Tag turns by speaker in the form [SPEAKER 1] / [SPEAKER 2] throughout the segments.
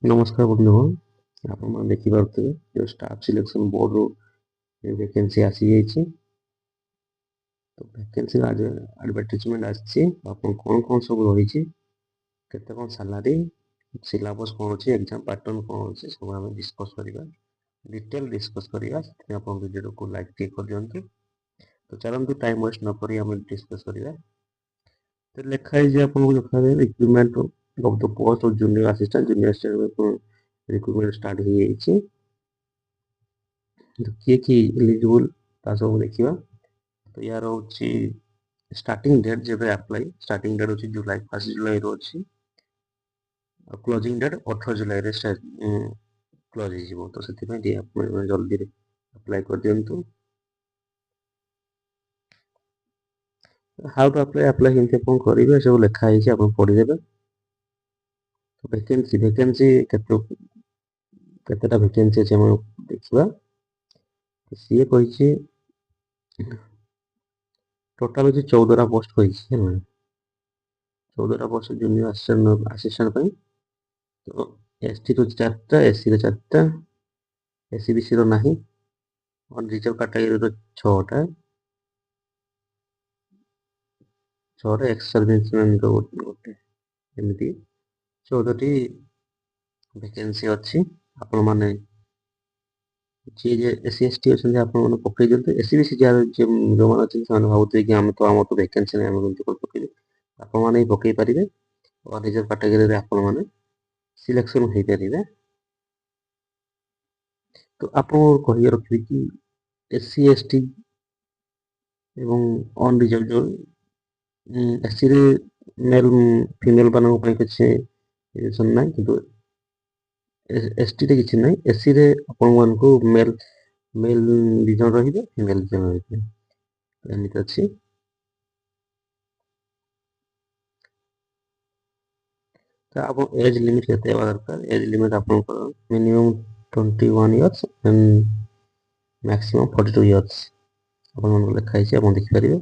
[SPEAKER 1] ନମସ୍କାର ବନ୍ଧୁଗଣ, ଆପଣମାନେ ଦେଖିପାରୁଥିବେ ଯେଉଁ ଷ୍ଟାଫ୍ ସିଲେକ୍ସନ୍ ବୋର୍ଡ଼ରୁ ଭ୍ୟାକେନ୍ସି ଆସିଯାଇଛି। ତ ଭ୍ୟାକେନ୍ସିର ଆଡ଼ଭର୍ଟାଇଜମେଣ୍ଟ ଆସିଛି। ଆପଣ କ'ଣ କ'ଣ ସବୁ ରହିଛି, କେତେ କ'ଣ ସାଲାରୀ, ସିଲାବସ୍ କ'ଣ ଅଛି, ଏକ୍ଜାମ୍ ପାଟର୍ନ କ'ଣ ଅଛି, ସବୁ ଆମେ ଡିସ୍କସ୍ କରିବା, ଡିଟେଲ୍ ଡିସ୍କସ୍ କରିବା। ସେଥିପାଇଁ ଆପଣ ଭିଡ଼ିଓକୁ ଲାଇକ୍ ଟିକେ କରିଦିଅନ୍ତୁ। ତ ଚାଲନ୍ତୁ ଟାଇମ୍ ୱେଷ୍ଟ ନ କରି ଆମେ ଡିସ୍କସ୍ କରିବା। ତ ଲେଖା ହେଇଛି ଆପଣଙ୍କୁ ଲେଖାଯାଏ recruitment of the post of junior assistant junior recruitment start ହେଇଯାଇଛି। କିଏ କିଏ ଏଲିଜିବୁଲ୍ ତା ସବୁ ଦେଖିବା। ତ ୟାର ହେଉଛି ଷ୍ଟାର୍ଟିଂ ଡେଟ୍, ଯେବେ ଆପ୍ଲାଏ ଷ୍ଟାର୍ଟିଂ ଡେଟ୍ ହେଉଛି ଜୁଲାଇ 1 ଜୁଲାଇରୁ ଅଛି, ଆଉ କ୍ଲୋଜିଂ ଡେଟ୍ 18 ଜୁଲାଇରେ କ୍ଲୋଜ୍ ହେଇଯିବ। ତ ସେଥିପାଇଁ ଟିକେ ଆପଣ ଜଲ୍ଦିରେ ଆପ୍ଲାଏ କରିଦିଅନ୍ତୁ। ହାଉ ଟୁ ଆପ୍ଲାଏ କେମିତି ଆପଣ କରିବେ ସବୁ ଲେଖା ହେଇଛି, ଆପଣ ପଢ଼ିଦେବେ। ଭ୍ୟାକେନ୍ସି କେତେଟା ଭ୍ୟାକେନ୍ସି ଅଛି ଆମେ ଦେଖିବା। ସିଏ କହିଛି ଟୋଟାଲ ହେଉଛି 14ଟା ପୋଷ୍ଟ କହିଛି ହେଲା, 14ଟା ପୋଷ୍ଟ ଜୁନିୟର ଆସିଷ୍ଟାଣ୍ଟ ପାଇଁ। ତ STର 4ଟା, SCର 4ଟା, SC BCର ନାହିଁ, ରିଜର୍ଭ କାଟାଗୋରୀର 6ଟା, ଏକ୍ସ ସର୍ଭିସମ୍ୟାନର ଗୋଟେ, ଏମିତି 14ଟି ଭ୍ୟାକେନ୍ସି ଅଛି। ଆପଣମାନେ ଯିଏ SC ST ଅଛନ୍ତି ଆପଣମାନେ ପକେଇ ଦିଅନ୍ତୁ। SC BC ଯେଉଁମାନେ ଅଛନ୍ତି ସେମାନେ ଭାବୁଥିବେ କି ଆମର ତ ଭ୍ୟାକେନ୍ସି ନାହିଁ, ଆମେ କେମିତି କ'ଣ ପକେଇବୁ। ଆପଣମାନେ ବି ପକେଇ ପାରିବେ। ରିଜର୍ଭ କାଟାଗୋରୀରେ ଆପଣମାନେ ସିଲେକ୍ସନ୍ ହେଇପାରିବେ। ତ ଆପଣ କହିବା ରଖିବେ କି SC ST ଏବଂ ଅନରିଜର୍ଭ ଯେଉଁ SCରେ ମେଲ୍ ଫିମେଲ୍ ମାନଙ୍କ ପାଇଁ କିଛି ରିଜର୍ଭେସନ୍ ନାହିଁ, କିନ୍ତୁ STରେ କିଛି ନାହିଁ। SCରେ ଆପଣମାନଙ୍କୁ ମେଲ୍ ରିଜର୍ଭ ରହିବେ, ଫିମେଲ୍ ରିଜର୍ଭ ରହିବେ, ଏମିତି ଅଛି। ତ ଆପଣ ଏଜ୍ ଲିମିଟ୍ କେତେ ହେବା ଦରକାର? ଏଜ୍ ଲିମିଟ୍ ଆପଣଙ୍କର minimum 21 years and maximum 42 years ଆପଣମାନଙ୍କୁ ଲେଖା ହେଇଛି, ଆପଣ ଦେଖିପାରିବେ।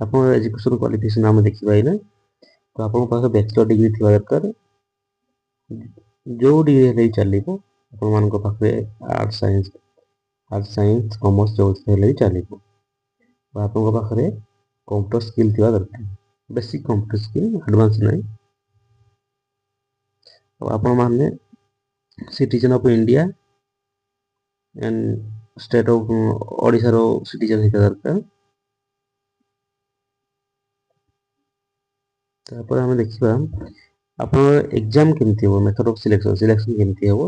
[SPEAKER 1] ଆପଣଙ୍କର ଏଜୁକେସନ୍ କ୍ୱାଲିଫିକେସନ୍ ଆମେ ଦେଖିପାରିଲେ। ତ ଆପଣଙ୍କ ପାଖରେ ବ୍ୟାଚଲର ଡିଗ୍ରୀ ଥିବା ଦରକାର, ଯେଉଁ ଡିଗ୍ରୀ ହେଲେ ବି ଚାଲିବ। ଆପଣମାନଙ୍କ ପାଖରେ ଆର୍ଟ୍ସ ସାଇନ୍ସ କମର୍ସ ଯେଉଁଥିରେ ହେଲେ ବି ଚାଲିବ। ଆପଣଙ୍କ ପାଖରେ କମ୍ପ୍ୟୁଟର ସ୍କିଲ୍ ଥିବା ଦରକାର, ବେସିକ୍ କମ୍ପ୍ୟୁଟର ସ୍କିଲ୍, ଆଡ଼ଭାନ୍ସ ନାହିଁ। ଆଉ ଆପଣମାନେ citizen of India and state of ଓଡ଼ିଶାର ସିଟିଜେନ୍ ହେଇଥିବା ଦରକାର। ତାପରେ ଆମେ ଦେଖିବା ଆପଣଙ୍କର ଏକ୍ଜାମ୍ କେମିତି ହେବ, ମେଥଡ଼ ଅଫ୍ ସିଲେକ୍ସନ୍ କେମିତି ହେବ।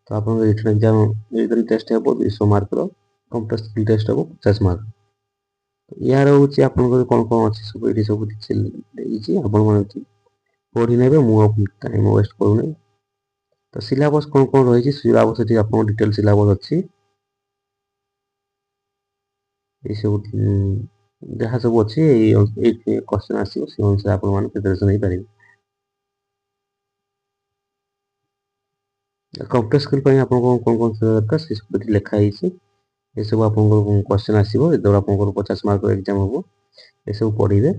[SPEAKER 1] ତ ଆପଣଙ୍କର ରିଟନ୍ ଟେଷ୍ଟ ହେବ 200 ମାର୍କର, କମ୍ପ୍ୟୁଟର ସ୍କିଲ୍ ଟେଷ୍ଟ ହେବ 50 ମାର୍କ। ୟାର ହେଉଛି ଆପଣଙ୍କର କ'ଣ କ'ଣ ଅଛି ସବୁ ଏଠି ସବୁ ଦେଇଛି, ଆପଣମାନେ ପଢ଼ି ନେବେ। ମୁଁ ଟାଇମ୍ ୱେଷ୍ଟ କରୁନି। ତ ସିଲାବସ୍ କ'ଣ କ'ଣ ରହିଛି, ସିଲାବସ୍ ଏଠି ଆପଣଙ୍କ ଡିଟେଲ୍ ସିଲାବସ୍ ଅଛି। ଏଇସବୁ ଯାହା ସବୁ ଅଛି ଏଇ କ୍ୱେଶ୍ଚନ୍ ଆସିବ, ସେ ଅନୁସାରେ ଆପଣମାନେ ପ୍ରିପାରେସନ୍ ହେଇପାରିବେ। କମ୍ପ୍ୟୁଟର ସ୍କିଲ୍ ପାଇଁ ଆପଣଙ୍କ କ'ଣ କ'ଣ ଥିବା ଦରକାର ସେ ସବୁ ଏଠି ଲେଖା ହେଇଛି। ଏସବୁ ଆପଣଙ୍କର କ୍ୱେଶ୍ଚନ୍ ଆସିବ, ଯେତେବେଳେ ଆପଣଙ୍କର 50 ମାର୍କର ଏକ୍ଜାମ୍ ହେବ, ଏସବୁ ପଢ଼ିବେ।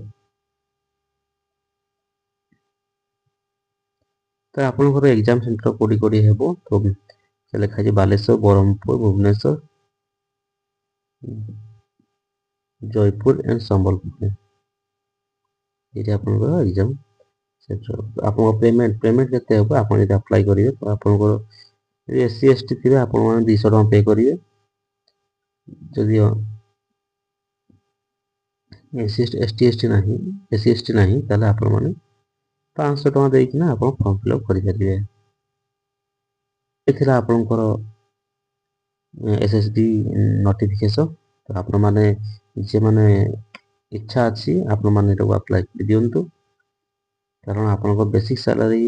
[SPEAKER 1] ତ ଆପଣଙ୍କର ଏକ୍ଜାମ୍ ସେଣ୍ଟର କୋଉଠି ହେବ, ତ ଲେଖା ହେଇଛି ବାଲେଶ୍ୱର, ବ୍ରହ୍ମପୁର, ଭୁବନେଶ୍ୱର, ଜୟପୁର ଏଣ୍ଡ ସମ୍ବଲପୁର। ଏଇଠି ଆପଣଙ୍କର ଏକ୍ଜାମ୍ ସେଣ୍ଟର। ଆପଣଙ୍କ ପେମେଣ୍ଟ କେତେ ହେବ, ଆପଣ ଯଦି ଆପ୍ଲାଏ କରିବେ ତ ଆପଣଙ୍କର ଯଦି SC ST ଥିବେ ଆପଣମାନେ 200 ଟଙ୍କା ପେ କରିବେ। ଯଦି SC ST ନାହିଁ ତାହେଲେ ଆପଣମାନେ 500 ଟଙ୍କା ଦେଇକିନା ଆପଣ ଫର୍ମ ଫିଲ୍ଅପ୍ କରିପାରିବେ। ଏଥିଲା ଆପଣଙ୍କର SSD ନୋଟିଫିକେସନ୍। ତ ଆପଣମାନେ ଯେମାନେ ଇଚ୍ଛା ଅଛି ଆପଣମାନେ ଏଟାକୁ ଆପ୍ଲାଏ କରିଦିଅନ୍ତୁ, କାରଣ ଆପଣଙ୍କ ବେସିକ୍ ସାଲାରୀ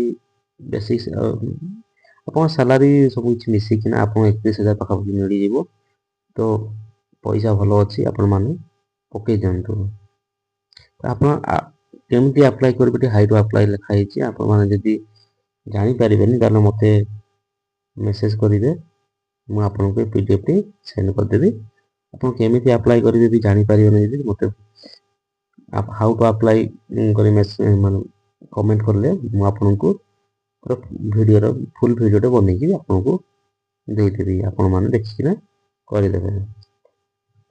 [SPEAKER 1] ଆପଣଙ୍କ ସାଲାରୀ ସବୁ କିଛି ମିଶିକିନା ଆପଣଙ୍କୁ 31,000 ପାଖାପାଖି ମିଳିଯିବ। ତ ପଇସା ଭଲ ଅଛି, ଆପଣମାନେ ପକେଇ ଦିଅନ୍ତୁ। ଆପଣ କେମିତି ଆପ୍ଲାଏ କରିବେ, ଟିକେ ହାଇ ଟୁ ଆପ୍ଲାଏ ଲେଖା ହେଇଛି। ଆପଣମାନେ ଯଦି ଜାଣିପାରିବେନି ତାହେଲେ ମୋତେ ମେସେଜ୍ କରିବେ, ମୁଁ ଆପଣଙ୍କୁ PDFଟି ସେଣ୍ଡ କରିଦେବି। ଆପଣ କେମିତି ଆପ୍ଲାଏ କରିବେ ବି ଜାଣିପାରିବେନି ଯଦି ମୋତେ ହାଉ ଟୁ ଆପ୍ଲାଏ କରି ମାନେ କମେଣ୍ଟ କଲେ ମୁଁ ଆପଣଙ୍କୁ ପୁରା ଭିଡ଼ିଓର ଫୁଲ୍ ଭିଡ଼ିଓଟା ବନେଇକି ଆପଣଙ୍କୁ ଦେଇଦେବି, ଆପଣମାନେ ଦେଖିକିନା କରିଦେବେ।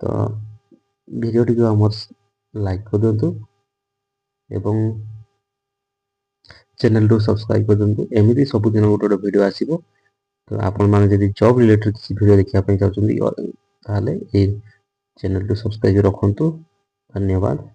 [SPEAKER 1] ତ ଭିଡ଼ିଓଟିକୁ ଆମର ଲାଇକ୍ କରିଦିଅନ୍ତୁ ଏବଂ ଚ୍ୟାନେଲକୁ ସବସ୍କ୍ରାଇବ୍ କରିଦିଅନ୍ତୁ। ଏମିତି ସବୁଦିନ ଗୋଟେ ଗୋଟେ ଭିଡ଼ିଓ ଆସିବ। ତ ଆପଣମାନେ ଯଦି ଜବ୍ ରିଲେଟେଡ୍ କିଛି ଭିଡ଼ିଓ ଦେଖିବା ପାଇଁ ଚାହୁଁଛନ୍ତି ତାହେଲେ ଏଇ ଚ୍ୟାନେଲକୁ ସବସ୍କ୍ରାଇବ୍ ରଖନ୍ତୁ। ଧନ୍ୟବାଦ।